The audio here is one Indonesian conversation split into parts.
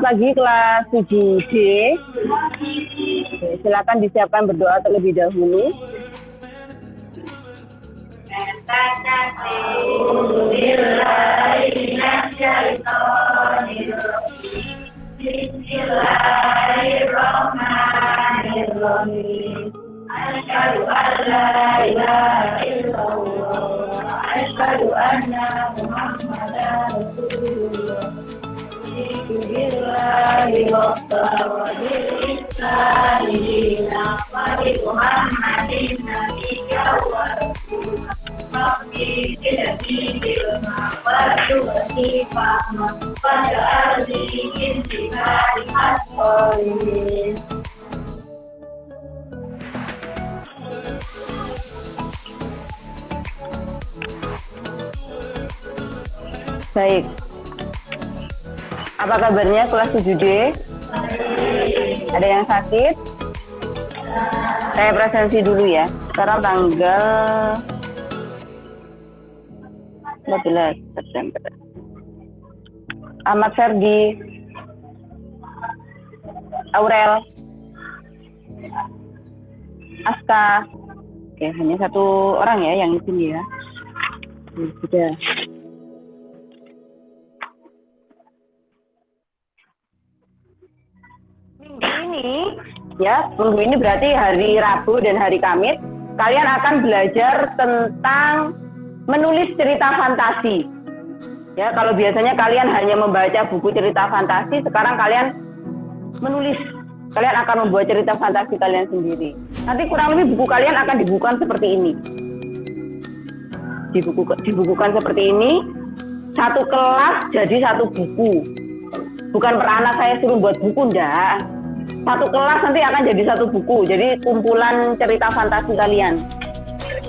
pagi kelas 7D. Silakan disiapkan berdoa terlebih dahulu. Bismillahirrahmanirrahim. Asyhadu an la ilaha illallah. Asyhadu anna Muhammadan Rasulullah. Bismillahirrahmanirrahim. Wa bi Muhammadin nabiyya wa rasulah. Rabbi jaddi bilma wa tu'ti fahma wa ja'alni min ibadikal sholihin. Baik. Apa kabarnya kelas 7D? Ada yang sakit? Saya presensi dulu ya. Sekarang tanggal 14 September. Ahmad Ferdi, Aurel, Aska. Oke, hanya satu orang ya yang di sini ya. Sudah. Minggu ini berarti hari Rabu dan hari Kamis, kalian akan belajar tentang menulis cerita fantasi. Ya, kalau biasanya kalian hanya membaca buku cerita fantasi, sekarang kalian menulis. Kalian akan membuat cerita fantasi kalian sendiri. Nanti kurang lebih buku kalian akan dibukukan seperti ini. Dibukukan seperti ini, satu kelas jadi satu buku. Bukan per anak saya suruh buat buku, enggak. Satu kelas nanti akan jadi satu buku, jadi kumpulan cerita fantasi kalian.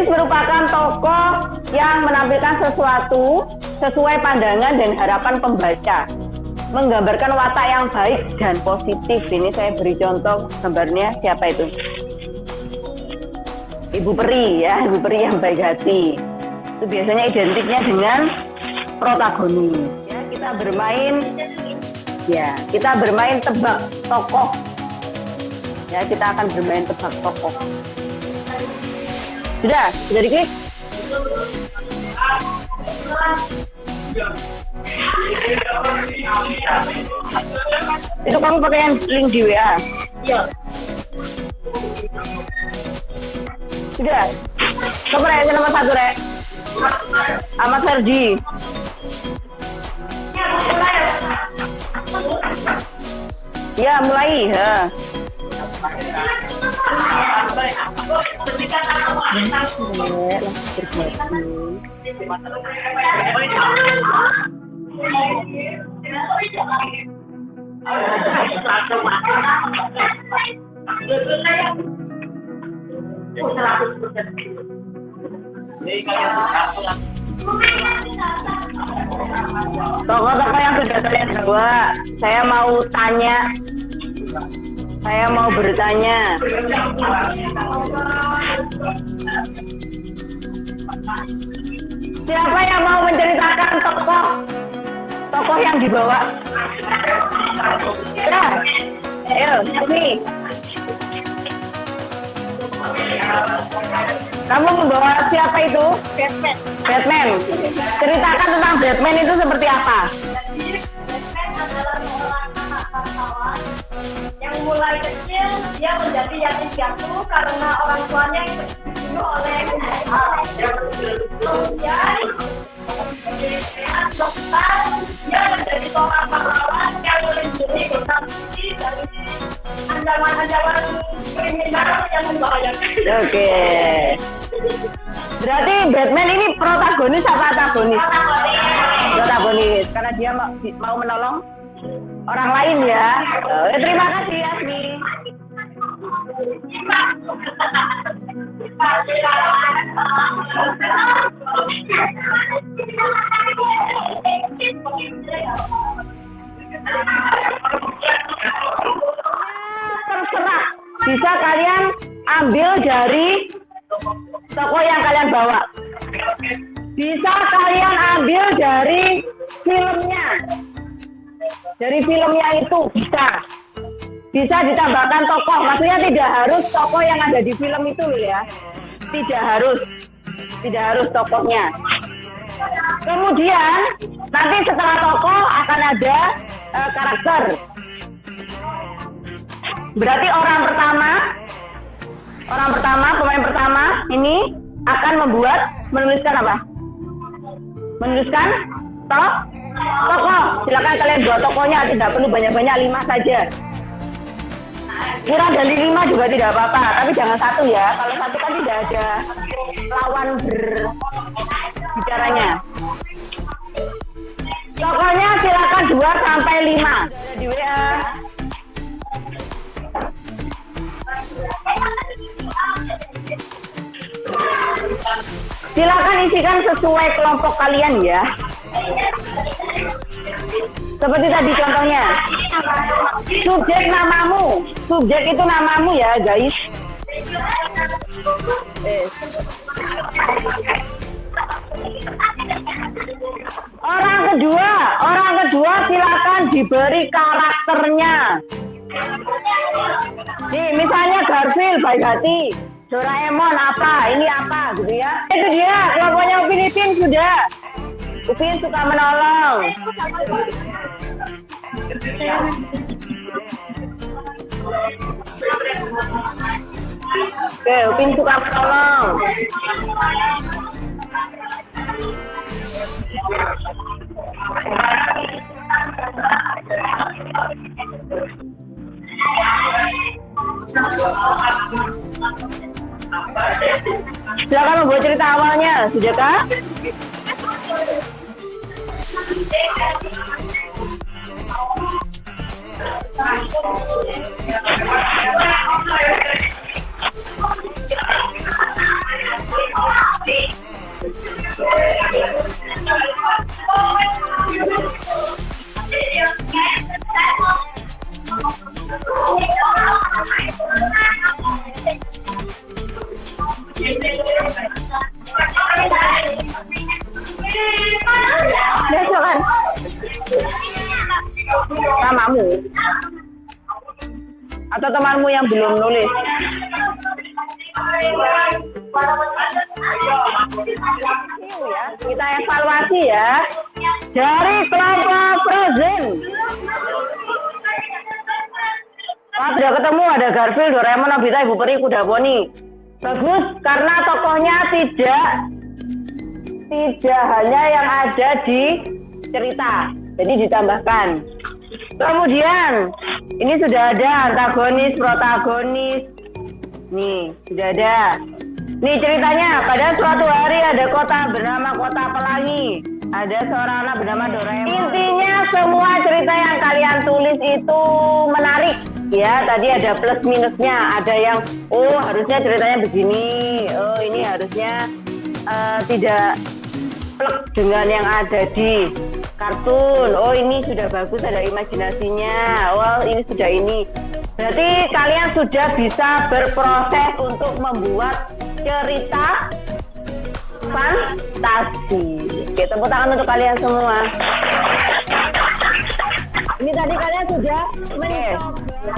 Ini merupakan tokoh yang menampilkan sesuatu sesuai pandangan dan harapan pembaca, menggambarkan watak yang baik dan positif. Ini saya beri contoh gambarnya, siapa itu? Ibu Peri ya, Ibu Peri yang baik hati. Itu biasanya identiknya dengan protagonis. Ya, kita bermain tebak tokoh. Ya, kita akan bermain tebak tokoh. Sudah diklik? Itu kamu pakai yang link di WA? Iya. Sudah. Coba Rek, nomor 1 Rek. Ahmad Ferdi. Ya, mulai. Ya. Tokoh-tokoh yang sudah kalian bawa, saya mau bertanya. Siapa yang mau menceritakan tokoh yang dibawa? Ya, ayo, sini. Kamu membawa siapa itu? Batman. Ceritakan tentang Batman itu seperti apa? Yang mulai kecil dia menjadi yatim piatu karena orang tuanya dibunuh oleh kemudian dokter, dia menjadi seorang pahlawan yang melindungi kota suci dari ancaman-ancaman kriminal yang membahayakan. Oke. Berarti Batman ini protagonis apa antagonis? Protagonis, karena dia mau menolong orang lain ya. Terima kasih Yasmi. Terserah, bisa kalian ambil dari tokoh yang kalian bawa. Bisa kalian ambil dari filmnya. dari filmnya itu bisa ditambahkan tokoh, maksudnya tidak harus tokoh yang ada di film itu loh ya, tidak harus tokohnya. Kemudian nanti setelah tokoh akan ada karakter. Berarti pemain pertama ini akan menuliskan apa? Menuliskan tokoh. Silakan kalian buat tokohnya, tidak perlu banyak-banyak, 5 saja. Kurang dari 5 juga tidak apa-apa, tapi jangan 1 ya. Kalau 1 kan tidak ada lawan berbicaranya. Tokohnya silakan 2 sampai 5 di WA. Silakan isikan sesuai kelompok kalian ya. Seperti tadi contohnya. Subjek itu namamu ya guys. Orang kedua silakan diberi karakternya. Nih, misalnya Garfield baik hati, Doraemon apa, ini apa gitu ya. Itu dia, kelompoknya Upin sudah. Upin suka menolong. Oke, Upin suka menolong. Silakan membuat cerita awalnya, Sujata. Silakan. Namamu atau temanmu yang belum nulis. Ya, kita evaluasi ya dari kelompok Frozen. Sudah ketemu, ada Garfield, Doraemon, Nobita, Ibu Peri, Kuda Poni. Bagus karena tokohnya tidak hanya yang ada di cerita, jadi ditambahkan. Kemudian ini sudah ada antagonis, protagonis. Nih, sudah ada. Nih ceritanya, pada suatu hari ada kota bernama Kota Pelangi. Ada seorang anak bernama Doraemon. Intinya semua cerita yang kalian tulis itu menarik. Ya, tadi ada plus minusnya. Ada yang, harusnya ceritanya begini. Ini harusnya tidak plek dengan yang ada di kartun. Ini sudah bagus, ada imajinasinya. Ini sudah ini. Berarti kalian sudah bisa berproses untuk membuat cerita fantasi. Oke, tepuk tangan untuk kalian semua. Ini tadi kalian sudah mencoba.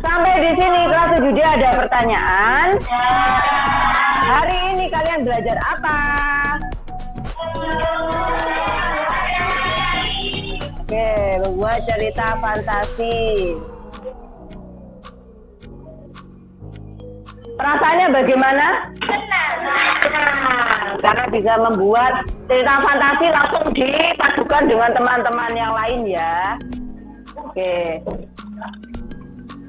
Sampai di sini kelas 7D ada pertanyaan. Hari ini kalian belajar apa? Oke, membuat cerita fantasi. Perasaannya bagaimana? Senang. Karena bisa membuat cerita fantasi langsung dipadukan dengan teman-teman yang lain ya. Oke.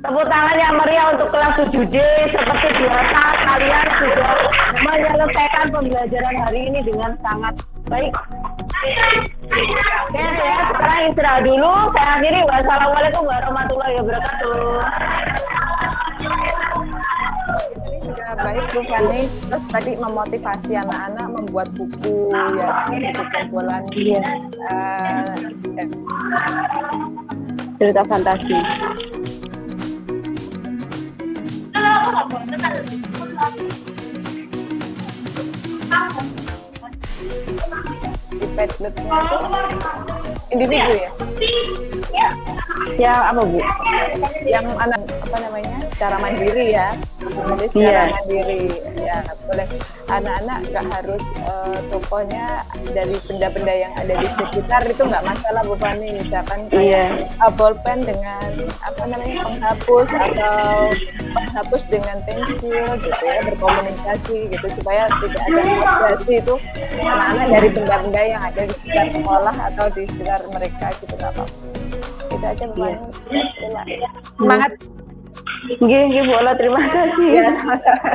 Tepuk tangan yang meriah untuk kelas 7D. Seperti biasa kalian sudah menyelesaikan pembelajaran hari ini dengan sangat baik. Oke, saya sekarang istirahat dulu. Saya akhiri. Wassalamualaikum warahmatullahi wabarakatuh. Tadi sudah baik Bu Fani, terus tadi memotivasi anak-anak membuat buku ya, buku kumpulan cerita fantasi. di Padletnya itu individu ya. Ya apa Bu? yang anak apa namanya secara mandiri ya, jadi secara Iya. mandiri ya boleh. Anak-anak nggak harus tokohnya dari benda-benda yang ada di sekitar, itu nggak masalah Bu Fani. Misalkan kayak bolpen dengan apa namanya penghapus atau penghapus dengan pensil gitu ya, berkomunikasi gitu supaya tidak ada frustasi itu anak-anak dari benda-benda yang ada di sekitar sekolah atau di sekitar mereka gitu, nggak apa-apa. Itu aja Bu Fani. Ya, semangat. Nggih, Bu Ola, terima kasih. Ya sama-sama.